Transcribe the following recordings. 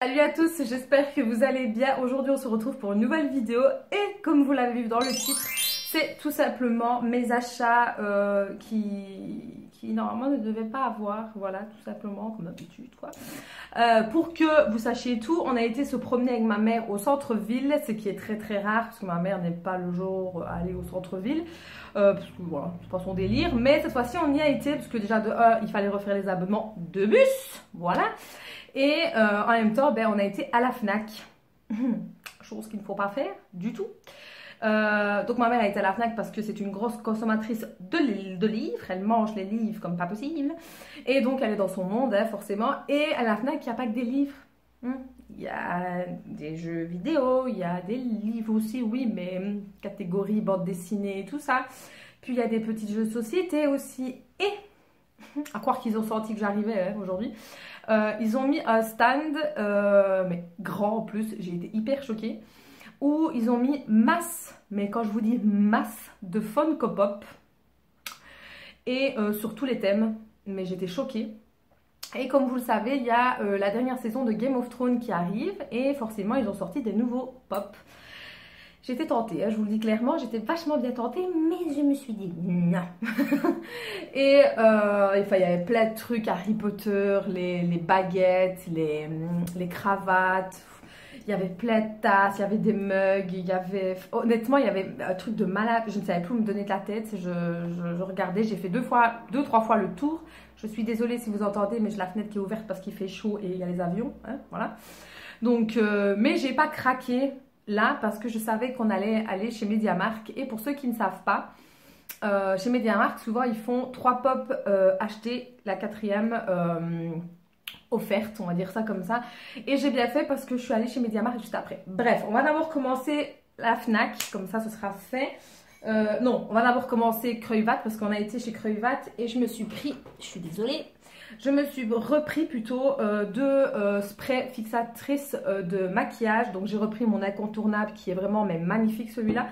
Salut à tous, j'espère que vous allez bien. Aujourd'hui on se retrouve pour une nouvelle vidéo et comme vous l'avez vu dans le titre, c'est tout simplement mes achats qui normalement ne devaient pas avoir, voilà, tout simplement comme d'habitude quoi. Pour que vous sachiez tout, on a été se promener avec ma mère au centre-ville, ce qui est très rare parce que ma mère n'est pas le genre à aller au centre-ville. Parce que voilà, c'est pas son délire, mais cette fois-ci on y a été parce que déjà de 1 il fallait refaire les abonnements de bus, voilà. Et en même temps, on a été à la Fnac, chose qu'il ne faut pas faire du tout. Donc ma mère a été à la Fnac parce que c'est une grosse consommatrice de livres, elle mange les livres comme pas possible. Et donc elle est dans son monde, hein, forcément. Et à la Fnac, il n'y a pas que des livres. Il y a des jeux vidéo, il y a des livres aussi, oui, mais catégorie bande dessinée et tout ça. Puis il y a des petits jeux de société aussi. Et à croire qu'ils ont senti que j'arrivais aujourd'hui. Ils ont mis un stand, mais grand en plus, j'ai été hyper choquée, où ils ont mis masse, mais quand je vous dis masse, de Funko Pop, et sur tous les thèmes, mais j'étais choquée. Et comme vous le savez, il y a la dernière saison de Game of Thrones qui arrive, et forcément ils ont sorti des nouveaux pop. J'étais tentée, hein, je vous le dis clairement, j'étais vachement bien tentée, mais je me suis dit non. Et il y avait plein de trucs, Harry Potter, les baguettes, les cravates, il y avait plein de tasses, il y avait des mugs, il y avait... Honnêtement, il y avait un truc de malade, je ne savais plus où me donner de la tête, je regardais, j'ai fait deux, trois fois le tour. Je suis désolée si vous entendez, mais j'ai la fenêtre qui est ouverte parce qu'il fait chaud et il y a les avions, hein, voilà. Donc, mais j'ai pas craqué là parce que je savais qu'on allait aller chez MediaMarkt. Et pour ceux qui ne savent pas, chez MediaMarkt souvent ils font 3 pop achetés, la 4e offerte, on va dire ça comme ça. Et j'ai bien fait parce que je suis allée chez MediaMarkt juste après. Bref, on va d'abord commencer la Fnac, comme ça ce sera fait. Non, on va d'abord commencer Kruidvat parce qu'on a été chez Kruidvat et je me suis pris, je suis désolée, je me suis repris plutôt deux sprays fixatrices de maquillage. Donc j'ai repris mon incontournable qui est vraiment mais magnifique celui-là.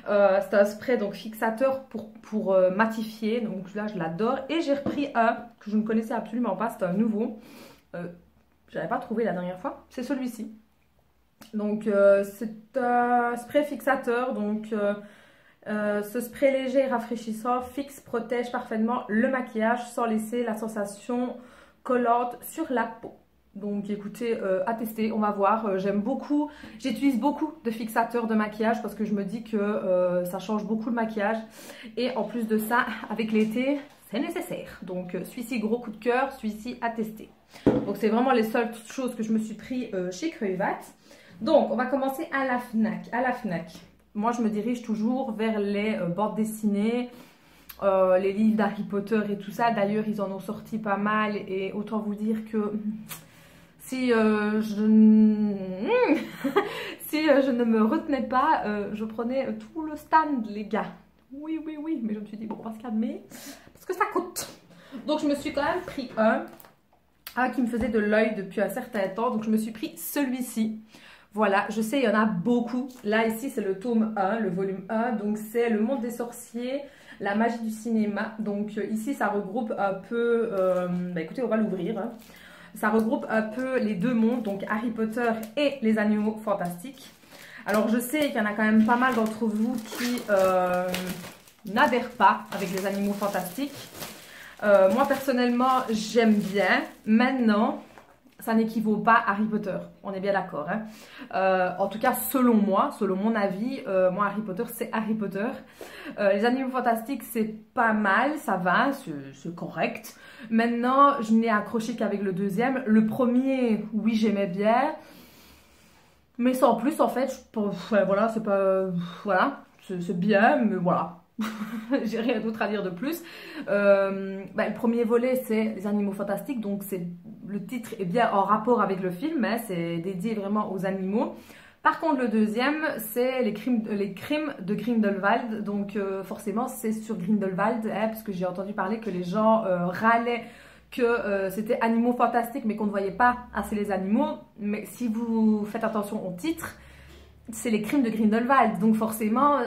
C'est un spray donc fixateur pour matifier. Donc là je l'adore. Et j'ai repris un que je ne connaissais absolument pas. C'est un nouveau. Je n'avais pas trouvé la dernière fois. C'est celui-ci. Donc c'est un spray fixateur. Donc ce spray léger et rafraîchissant fixe, protège parfaitement le maquillage sans laisser la sensation collante sur la peau. Donc écoutez, à tester, on va voir. J'aime beaucoup, j'utilise beaucoup de fixateurs de maquillage parce que je me dis que ça change beaucoup le maquillage. Et en plus de ça, avec l'été, c'est nécessaire. Donc celui-ci, gros coup de cœur, celui-ci à tester. Donc c'est vraiment les seules choses que je me suis pris chez Kruidvat. Donc on va commencer à la Fnac. Moi, je me dirige toujours vers les bandes dessinées, les livres d'Harry Potter et tout ça. D'ailleurs, ils en ont sorti pas mal et autant vous dire que si, je ne me retenais pas, je prenais tout le stand, les gars. Oui, mais je me suis dit, bon, on va se calmer parce que ça coûte. Donc, je me suis quand même pris un qui me faisait de l'œil depuis un certain temps. Donc, je me suis pris celui-ci. Voilà, je sais, il y en a beaucoup. Là, ici, c'est le tome 1, le volume 1. Donc, c'est Le Monde des Sorciers, la magie du cinéma. Donc, ici, ça regroupe un peu... écoutez, on va l'ouvrir. Hein. Ça regroupe un peu les deux mondes, donc Harry Potter et les animaux fantastiques. Alors, je sais qu'il y en a quand même pas mal d'entre vous qui n'adhèrent pas avec les animaux fantastiques. Moi, personnellement, j'aime bien. Maintenant... ça n'équivaut pas à Harry Potter, on est bien d'accord. Hein. En tout cas, selon moi, selon mon avis, moi Harry Potter, c'est Harry Potter. Les animaux fantastiques, c'est pas mal, ça va, c'est correct. Maintenant, je n'ai accroché qu'avec le deuxième. Le premier, oui, j'aimais bien. Mais sans plus, en fait, voilà, c'est pas... Voilà, c'est bien, mais voilà. J'ai rien d'autre à dire de plus. Le premier volet c'est les animaux fantastiques, donc le titre est bien en rapport avec le film, hein, c'est dédié vraiment aux animaux. Par contre le deuxième c'est les crimes de Grindelwald, donc forcément c'est sur Grindelwald, hein, parce que j'ai entendu parler que les gens râlaient que c'était animaux fantastiques mais qu'on ne voyait pas assez les animaux. Mais si vous faites attention au titre, c'est les crimes de Grindelwald, donc forcément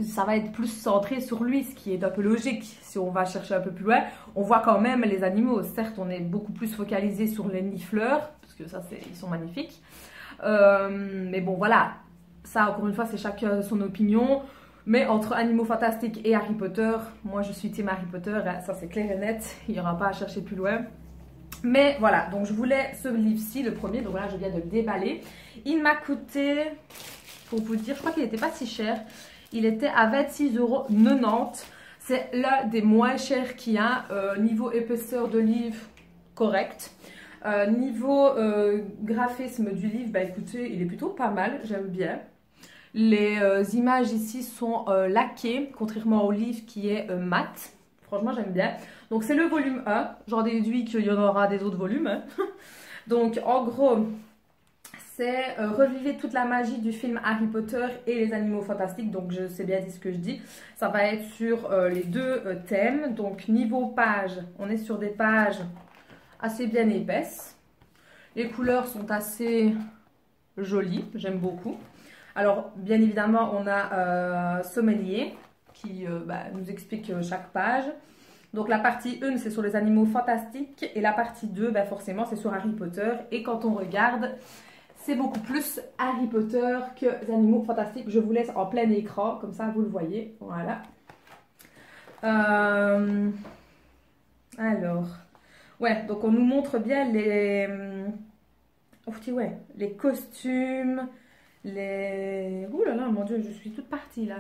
ça va être plus centré sur lui, ce qui est un peu logique. Si on va chercher un peu plus loin, on voit quand même les animaux. Certes, on est beaucoup plus focalisé sur les nifleurs, parce que ça, ils sont magnifiques. Mais bon, voilà, ça encore une fois, c'est chacun son opinion. Mais entre Animaux Fantastiques et Harry Potter, moi je suis team Harry Potter, hein, ça c'est clair et net, il n'y aura pas à chercher plus loin. Mais voilà, donc je voulais ce livre-ci, le premier, donc voilà, je viens de le déballer. Il m'a coûté, pour vous dire, je crois qu'il n'était pas si cher, il était à 26,90 €. C'est l'un des moins chers qu'il y a, niveau épaisseur de livre, correct. Niveau graphisme du livre, bah écoutez, il est plutôt pas mal, j'aime bien. Les images ici sont laquées, contrairement au livre qui est mat. Franchement, j'aime bien. Donc, c'est le volume 1. J'en déduis qu'il y en aura des autres volumes. Hein. Donc, en gros, c'est revivez toute la magie du film Harry Potter et les Animaux Fantastiques. Donc, je sais bien dire ce que je dis. Ça va être sur les deux thèmes. Donc, niveau page, on est sur des pages assez bien épaisses. Les couleurs sont assez jolies. J'aime beaucoup. Alors, bien évidemment, on a Sommelier qui nous explique chaque page. Donc, la partie 1, c'est sur les animaux fantastiques. Et la partie 2, forcément, c'est sur Harry Potter. Et quand on regarde, c'est beaucoup plus Harry Potter que les animaux fantastiques. Je vous laisse en plein écran, comme ça, vous le voyez. Voilà. Alors, ouais, donc on nous montre bien les costumes. Ouh là là, mon Dieu, je suis toute partie là.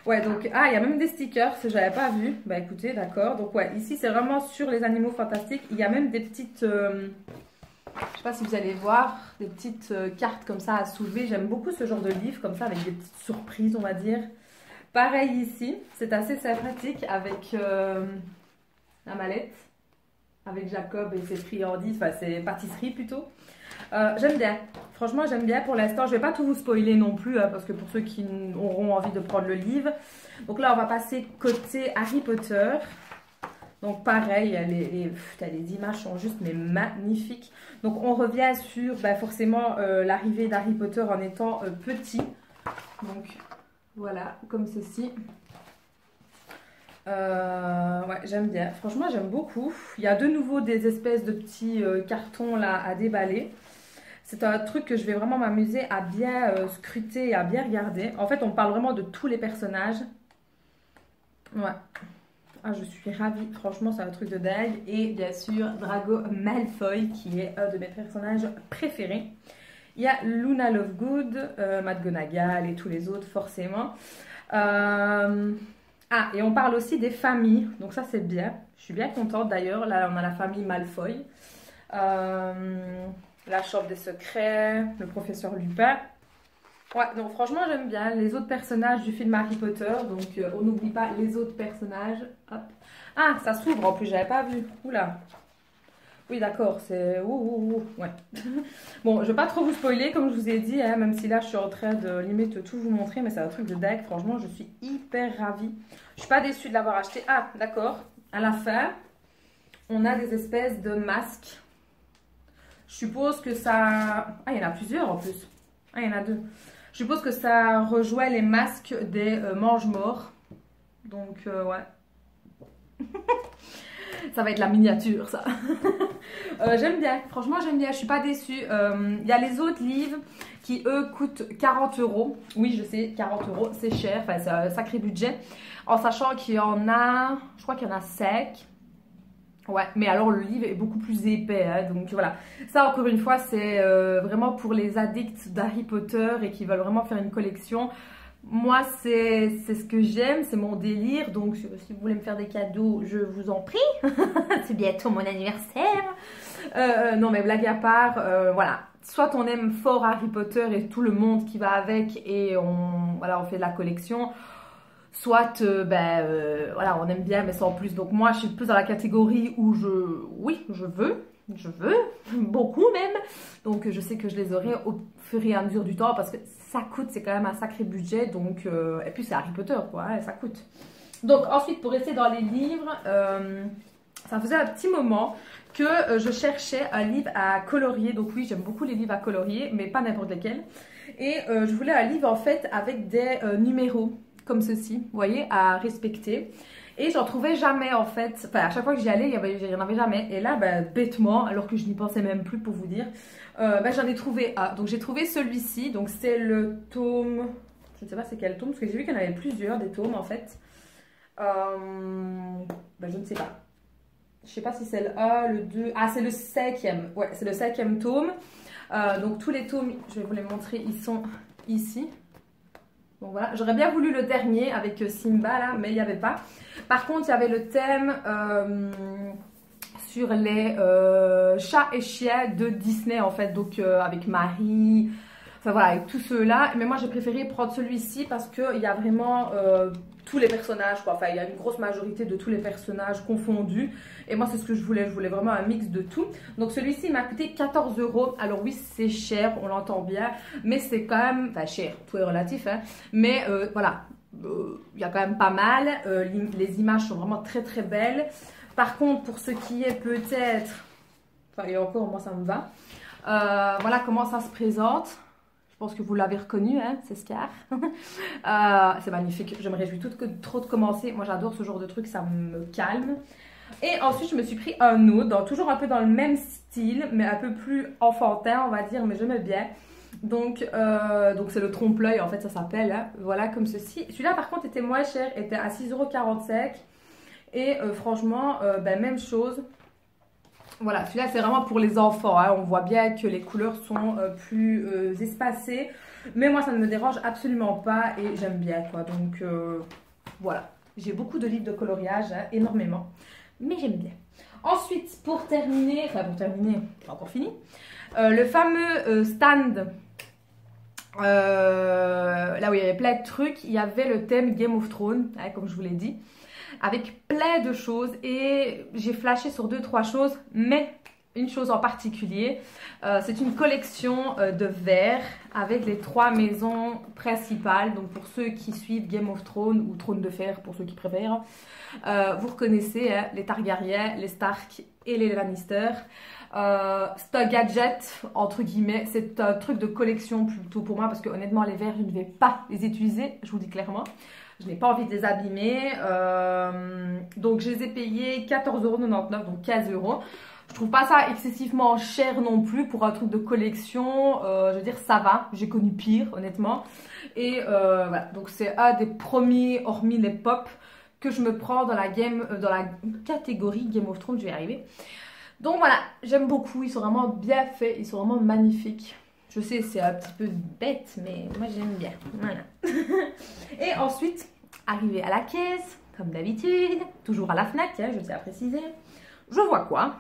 Ouais, donc, il y a même des stickers, je n'avais pas vu. Bah écoutez, d'accord. Donc ouais, ici c'est vraiment sur les animaux fantastiques. Il y a même des petites, je sais pas si vous allez voir, des petites cartes comme ça à soulever. J'aime beaucoup ce genre de livre comme ça avec des petites surprises, on va dire. Pareil ici, c'est assez sympathique avec la mallette, avec Jacob et ses friandises, enfin ses pâtisseries plutôt. J'aime bien, franchement j'aime bien pour l'instant. Je vais pas tout vous spoiler non plus hein, parce que pour ceux qui auront envie de prendre le livre. Donc là on va passer côté Harry Potter. Donc pareil, les images sont juste mais magnifiques. Donc on revient sur forcément l'arrivée d'Harry Potter en étant petit. Donc voilà, comme ceci. Ouais, j'aime bien, franchement j'aime beaucoup. Il y a de nouveau des espèces de petits cartons là à déballer. C'est un truc que je vais vraiment m'amuser à bien scruter et à bien regarder. En fait on parle vraiment de tous les personnages. Ouais, je suis ravie, franchement c'est un truc de dingue. Et bien sûr Drago Malfoy qui est un de mes personnages préférés. Il y a Luna Lovegood, McGonagall et tous les autres forcément. Et on parle aussi des familles, donc ça c'est bien. Je suis bien contente d'ailleurs. Là on a la famille Malfoy, la Chambre des Secrets, le professeur Lupin. Ouais, donc franchement j'aime bien les autres personnages du film Harry Potter. Donc on n'oublie pas les autres personnages. Hop. Ah, ça s'ouvre en plus, j'avais pas vu. Oula. Oui d'accord, c'est... ouais. Bon, je vais pas trop vous spoiler comme je vous ai dit, hein, même si là je suis en train de limite tout vous montrer, mais c'est un truc de dingue. Franchement, je suis hyper ravie. Je suis pas déçue de l'avoir acheté. Ah, d'accord. À la fin, on a des espèces de masques. Je suppose que ça... Ah, il y en a plusieurs en plus. Ah, il y en a deux. Je suppose que ça rejoint les masques des mange-morts. Donc, ouais. Ça va être la miniature, ça. J'aime bien. Franchement, j'aime bien. Je suis pas déçue. Il y a les autres livres qui, eux, coûtent 40 €. Oui, je sais, 40 €, c'est cher. Enfin, c'est un sacré budget. En sachant qu'il y en a... Je crois qu'il y en a 5. Ouais, mais alors le livre est beaucoup plus épais. Hein, donc, voilà. Ça, encore une fois, c'est vraiment pour les addicts d'Harry Potter et qui veulent vraiment faire une collection. Moi, c'est ce que j'aime, c'est mon délire. Donc, si vous voulez me faire des cadeaux, je vous en prie. C'est bientôt mon anniversaire. Non, mais blague à part, voilà. Soit on aime fort Harry Potter et tout le monde qui va avec et on fait de la collection. Soit, voilà, on aime bien mais sans plus. Donc, moi, je suis plus dans la catégorie où je veux, beaucoup même. Donc je sais que je les aurai au fur et à mesure du temps parce que ça coûte, c'est quand même un sacré budget. Donc, et puis c'est Harry Potter quoi, hein, ça coûte. Donc ensuite pour rester dans les livres, ça faisait un petit moment que je cherchais un livre à colorier. Donc oui, j'aime beaucoup les livres à colorier, mais pas n'importe lesquels. Et je voulais un livre en fait avec des numéros comme ceci, vous voyez, à respecter. Et j'en trouvais jamais en fait, enfin à chaque fois que j'y allais, il y en avait jamais. Et là, bah, bêtement, alors que je n'y pensais même plus pour vous dire, bah, j'en ai trouvé un. Donc j'ai trouvé celui-ci, donc c'est le tome, je ne sais pas c'est quel tome, parce que j'ai vu qu'il y en avait plusieurs des tomes en fait. Bah, je ne sais pas. Je ne sais pas si c'est le 1, le 2, ah c'est le 5e, ouais c'est le 5e tome. Donc tous les tomes, je vais vous les montrer, ils sont ici. Donc voilà, j'aurais bien voulu le dernier avec Simba là, mais il n'y avait pas. Par contre, il y avait le thème sur les chats et chiens de Disney en fait, donc avec Marie, enfin voilà, avec tous ceux-là. Mais moi j'ai préféré prendre celui-ci parce qu'il y a vraiment tous les personnages, quoi. Enfin il y a une grosse majorité de tous les personnages confondus. Et moi c'est ce que je voulais vraiment un mix de tout. Donc celui-ci m'a coûté 14 €. Alors oui c'est cher, on l'entend bien, mais c'est quand même, enfin cher, tout est relatif, hein. Mais voilà, il y a quand même pas mal, les images sont vraiment très très belles. Par contre pour ce qui est peut-être, enfin et encore moi ça me va, voilà comment ça se présente. Je pense que vous l'avez reconnu, hein, c'est Scar. C'est magnifique, je me réjouis trop de commencer. Moi j'adore ce genre de truc, ça me calme. Et ensuite je me suis pris un autre, toujours un peu dans le même style, mais un peu plus enfantin on va dire, mais j'aime bien. Donc c'est le trompe-l'œil en fait ça s'appelle, hein. Voilà comme ceci. Celui-là par contre était moins cher, était à 6,45 €. Et franchement, ben, même chose. Voilà, celui-là c'est vraiment pour les enfants, hein. On voit bien que les couleurs sont plus espacées. Mais moi ça ne me dérange absolument pas et j'aime bien quoi. Donc voilà, j'ai beaucoup de livres de coloriage, hein, énormément. Mais j'aime bien. Ensuite, pour terminer, pas encore fini, le fameux stand, là où il y avait plein de trucs, il y avait le thème Game of Thrones, hein, comme je vous l'ai dit, avec plein de choses et j'ai flashé sur 2-3 choses, mais une chose en particulier, c'est une collection de verres avec les 3 maisons principales. Donc pour ceux qui suivent Game of Thrones ou Trône de Fer pour ceux qui préfèrent, vous reconnaissez hein, les Targaryens, les Stark et les Lannister. C'est un gadget entre guillemets, c'est un truc de collection plutôt pour moi parce que honnêtement les verres je ne vais pas les utiliser, je vous le dis clairement. Je n'ai pas envie de les abîmer, donc je les ai payés 14,99 €, donc 15 €. Je trouve pas ça excessivement cher non plus pour un truc de collection, je veux dire ça va, j'ai connu pire honnêtement. Et voilà, donc c'est un des premiers, hormis les pop, que je me prends dans la catégorie Game of Thrones, je vais y arriver. Donc voilà, j'aime beaucoup, ils sont vraiment bien faits, ils sont vraiment magnifiques. Je sais, c'est un petit peu bête, mais moi j'aime bien. Voilà. Et ensuite, arrivé à la caisse, comme d'habitude, toujours à la Fnac, hein, je tiens à préciser. Je vois quoi?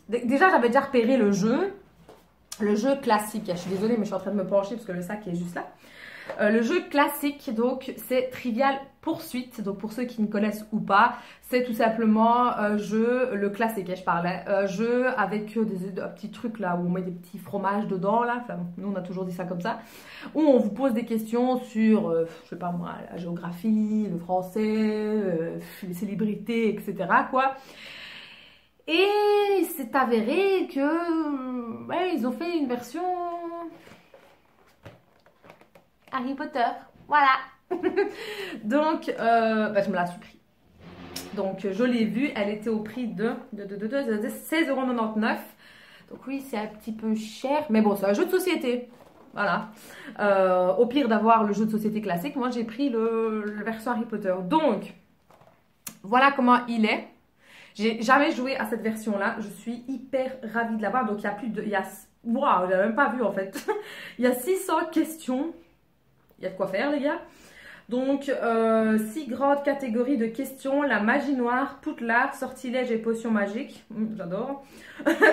Déjà, j'avais déjà repéré le jeu classique. Je suis désolée, mais je suis en train de me pencher parce que le sac est juste là. Le jeu classique, donc, c'est Trivial Poursuite. Donc, pour ceux qui ne connaissent ou pas, c'est tout simplement un jeu, le classique, je parlais, un jeu avec un petit truc là où on met des petits fromages dedans, là. Enfin, nous, on a toujours dit ça comme ça. Où on vous pose des questions sur, je sais pas moi, la géographie, le français, les célébrités, etc. quoi. Et il s'est avéré que, ouais, ils ont fait une version Harry Potter, voilà. Donc, bah, je me la suis pris. Donc, je l'ai vue, elle était au prix de 16,99 €. Donc oui, c'est un petit peu cher, mais bon, c'est un jeu de société. Voilà. Au pire d'avoir le jeu de société classique, moi j'ai pris la version Harry Potter. Donc, voilà comment il est. J'ai jamais joué à cette version-là. Je suis hyper ravie de l'avoir. Donc, il y a plus de... Waouh, j'ai même pas vu en fait. Il y a 600 questions. Il y a de quoi faire les gars. Donc 6 grandes catégories de questions: la magie noire, Poudlard, sortilèges et potions magiques, j'adore,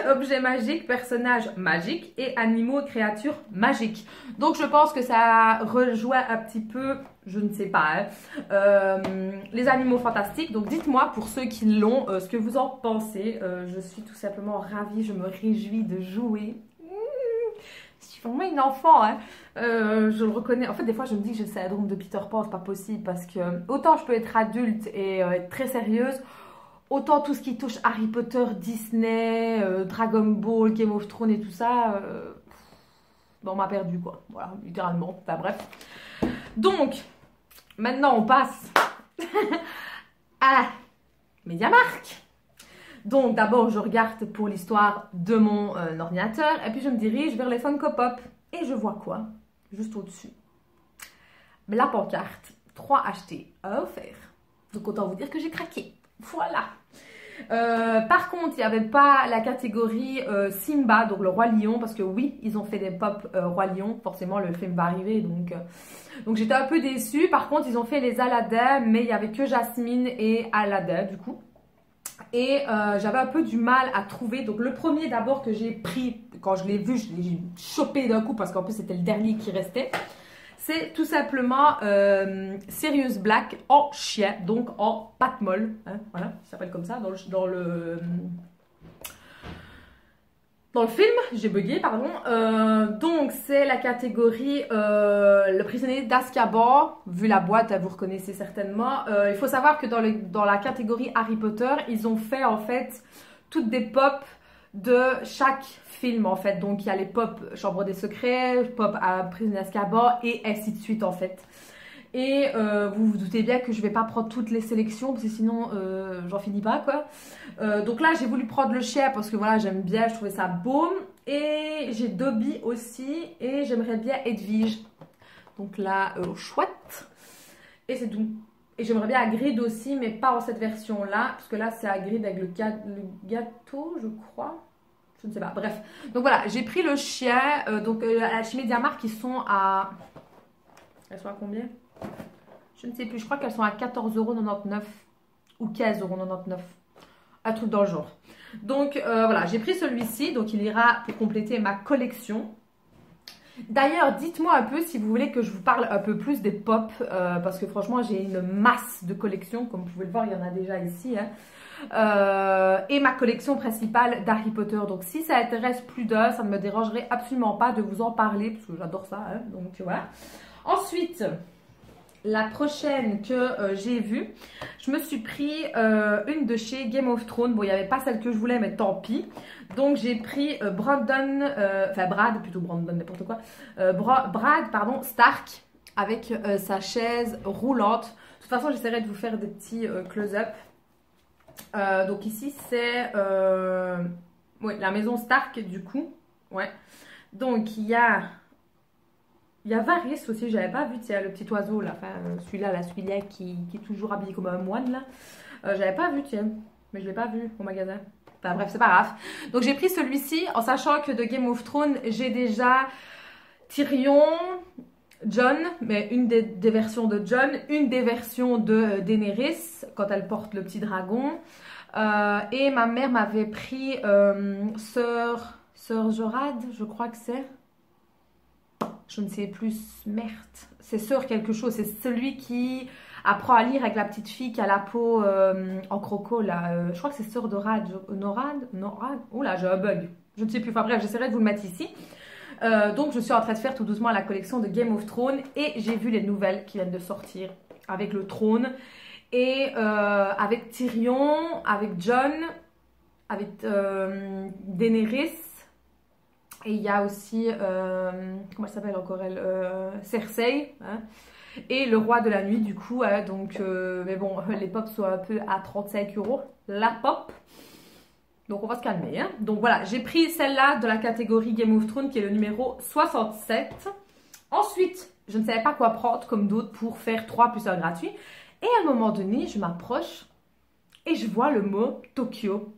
objets magiques, personnages magiques et animaux et créatures magiques. Donc je pense que ça rejoint un petit peu, je ne sais pas, hein, les animaux fantastiques. Donc dites-moi pour ceux qui l'ont ce que vous en pensez. Je suis tout simplement ravie, je me réjouis de jouer. Je suis vraiment une enfant, hein. Je le reconnais. En fait, des fois, je me dis que j'ai le syndrome de Peter Pan, c'est pas possible parce que autant je peux être adulte et être très sérieuse, autant tout ce qui touche Harry Potter, Disney, Dragon Ball, Game of Thrones et tout ça, ben, on m'a perdu quoi, voilà, littéralement, enfin bref. Donc, maintenant on passe à MediaMarkt. Donc d'abord je regarde pour l'histoire de mon ordinateur et puis je me dirige vers les Funko Pop. Et je vois quoi? Juste au-dessus. La pancarte, 3 achetés, 1 offert. Donc autant vous dire que j'ai craqué. Voilà. Par contre, il n'y avait pas la catégorie Simba, donc le Roi Lion, parce que oui, ils ont fait des pop Roi Lion, forcément le film va arriver, donc j'étais un peu déçue. Par contre, ils ont fait les Aladdin, mais il n'y avait que Jasmine et Aladdin du coup. Et j'avais un peu du mal à trouver, donc le premier d'abord que j'ai pris, quand je l'ai vu, je l'ai chopé d'un coup, parce qu'en plus c'était le dernier qui restait. C'est tout simplement Sirius Black en chien, donc en pâte molle, hein, voilà, il s'appelle comme ça dans le film, j'ai bugué, pardon. Donc c'est la catégorie le prisonnier d'Azkaban, vu la boîte, vous reconnaissez certainement. Il faut savoir que dans la catégorie Harry Potter, ils ont fait en fait toutes des pop de chaque film en fait. Donc il y a les pop Chambre des Secrets, pop à Prisonnier d'Azkaban et ainsi de suite en fait. Et vous vous doutez bien que je vais pas prendre toutes les sélections parce que sinon j'en finis pas quoi. Donc là j'ai voulu prendre le chien parce que voilà j'aime bien, je trouvais ça beau. Et j'ai Dobby aussi et j'aimerais bien Edwige. Donc là chouette. Et c'est tout. Et j'aimerais bien Hagrid aussi mais pas en cette version là. Parce que là c'est Hagrid avec le gâteau je crois. Je ne sais pas, bref. Donc voilà, j'ai pris le chien. Donc chez MediaMarkt ils sont à... Elles sont à combien? Je ne sais plus, je crois qu'elles sont à 14,99 € ou 15,99 €. Un truc dans le genre. Donc voilà, j'ai pris celui-ci, donc il ira pour compléter ma collection. D'ailleurs, dites-moi un peu si vous voulez que je vous parle un peu plus des pop, parce que franchement j'ai une masse de collections, comme vous pouvez le voir, il y en a déjà ici. Hein. Et ma collection principale d'Harry Potter. Donc si ça intéresse plus d'un, ça ne me dérangerait absolument pas de vous en parler, parce que j'adore ça. Hein, donc voilà. Ensuite... La prochaine que j'ai vue, je me suis pris une de chez Game of Thrones. Bon, il n'y avait pas celle que je voulais, mais tant pis. Donc, j'ai pris Brad, n'importe quoi. Brad, pardon, Stark, avec sa chaise roulante. De toute façon, j'essaierai de vous faire des petits close-up. Donc, ici, c'est ouais, la maison Stark, du coup. Ouais. Donc, il y a Varys aussi, j'avais pas vu, tiens, le petit oiseau là, enfin celui-là qui est toujours habillé comme un moine là. J'avais pas vu, tiens, mais je l'ai pas vu au magasin. Enfin bref, c'est pas grave. Donc j'ai pris celui-ci en sachant que de Game of Thrones, j'ai déjà Tyrion, Jon, mais une des versions de Jon, une des versions de Daenerys quand elle porte le petit dragon. Et ma mère m'avait pris Sœur Jorad, je crois que c'est. Je ne sais plus, merde, c'est Sœur quelque chose, c'est celui qui apprend à lire avec la petite fille qui a la peau en croco là, je crois que c'est Sœur Norad, oh là j'ai un bug, je ne sais plus, enfin bref j'essaierai de vous le mettre ici. Donc je suis en train de faire tout doucement la collection de Game of Thrones et j'ai vu les nouvelles qui viennent de sortir avec le trône et avec Tyrion, avec Jon, avec Daenerys. Et il y a aussi, comment elle s'appelle encore elle, Cersei, hein, et le roi de la nuit du coup, hein, donc, mais bon, les pop sont un peu à 35 € la pop, donc on va se calmer. Hein. Donc voilà, j'ai pris celle-là de la catégorie Game of Thrones qui est le numéro 67. Ensuite, je ne savais pas quoi prendre comme d'autres pour faire 3 + 1 gratuit. Et à un moment donné, je m'approche et je vois le mot Tokyo.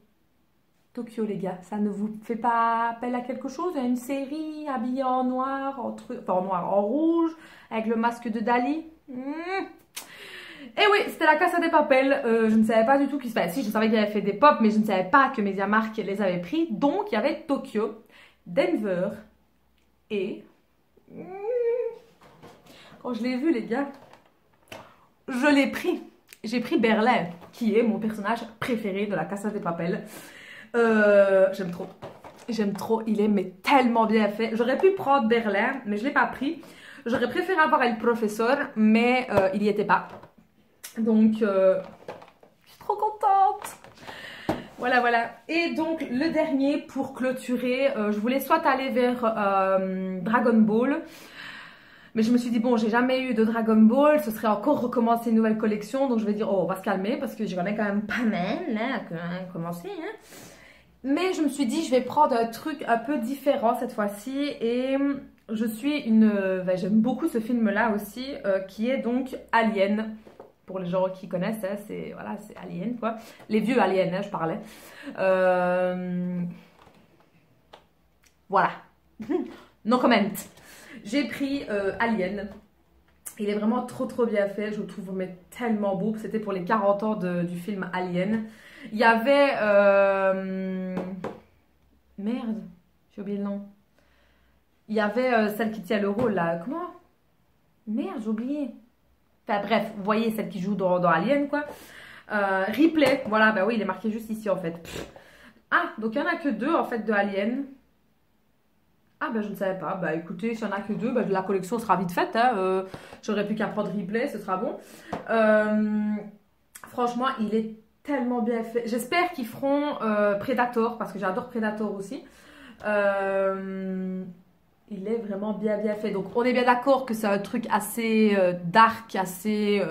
Tokyo les gars, ça ne vous fait pas appel à quelque chose? Il y a une série habillée en noir, en rouge, avec le masque de Dali. Et oui, c'était la Casa de Papel. Je ne savais pas du tout qu'il se passait. Si, je savais qu'il avait fait des pop, mais je ne savais pas que MediaMarkt les avait pris. Donc, il y avait Tokyo, Denver et... Quand je l'ai vu les gars, je l'ai pris. J'ai pris Berlin, qui est mon personnage préféré de la Casa de Papel. J'aime trop. J'aime trop. Il est mais tellement bien fait. J'aurais pu prendre Berlin, mais je ne l'ai pas pris. J'aurais préféré avoir El Professeur, mais il n'y était pas. Donc, je suis trop contente. Voilà, voilà. Et donc, le dernier pour clôturer, je voulais soit aller vers Dragon Ball. Mais je me suis dit, bon, j'ai jamais eu de Dragon Ball, ce serait encore recommencer une nouvelle collection. Donc, je vais dire, oh, on va se calmer parce que j'en ai quand même pas mal là, à commencer. Hein. Mais je me suis dit, je vais prendre un truc un peu différent cette fois-ci. Et je suis j'aime beaucoup ce film-là aussi, qui est donc Alien. Pour les gens qui connaissent, hein, c'est voilà, c'est Alien quoi. Les vieux Aliens, hein, je parlais. Voilà. No comment. J'ai pris Alien. Il est vraiment trop bien fait. Je le trouve mais tellement beau. C'était pour les 40 ans du film Alien. Il y avait... Merde, j'ai oublié le nom. Il y avait celle qui tient le rôle là. Comment? Merde, j'ai oublié. Enfin bref, vous voyez celle qui joue dans Alien quoi. Ripley, voilà, bah oui, il est marqué juste ici en fait. Pff. Ah, donc il n'y en a que 2 en fait de Alien. Ah bah je ne savais pas. Bah écoutez, s'il n'y en a que 2, bah, la collection sera vite faite. Hein. J'aurais plus qu'à prendre Ripley, ce sera bon. Franchement, il est tellement bien fait. J'espère qu'ils feront Predator, parce que j'adore Predator aussi. Il est vraiment bien fait. Donc on est bien d'accord que c'est un truc assez dark, assez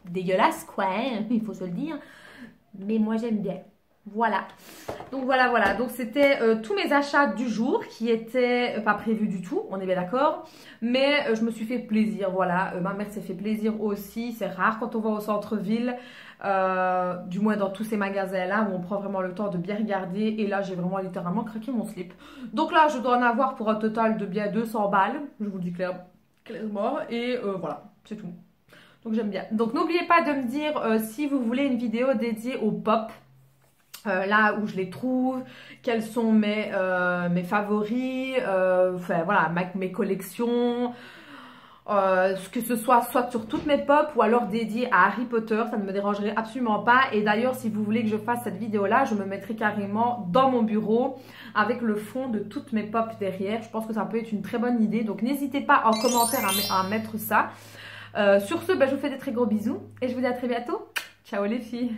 dégueulasse quoi, hein, il faut se le dire. Mais moi j'aime bien. Voilà. Donc voilà. Donc c'était tous mes achats du jour qui étaient pas prévus du tout, on est bien d'accord. Mais je me suis fait plaisir, voilà. Ma mère s'est fait plaisir aussi. C'est rare quand on va au centre-ville, du moins dans tous ces magasins-là où on prend vraiment le temps de bien regarder. Et là, j'ai vraiment littéralement craqué mon slip. Donc là, je dois en avoir pour un total de bien 200 balles. Je vous le dis clairement. Et voilà, c'est tout. Donc j'aime bien. Donc n'oubliez pas de me dire si vous voulez une vidéo dédiée au pop. Là où je les trouve, quels sont mes favoris, enfin voilà, mes collections, que ce soit sur toutes mes pop ou alors dédié à Harry Potter, ça ne me dérangerait absolument pas. Et d'ailleurs, si vous voulez que je fasse cette vidéo-là, je me mettrai carrément dans mon bureau avec le fond de toutes mes pop derrière. Je pense que ça peut être une très bonne idée, donc n'hésitez pas en commentaire à mettre ça. Sur ce, je vous fais des très gros bisous et je vous dis à très bientôt. Ciao les filles!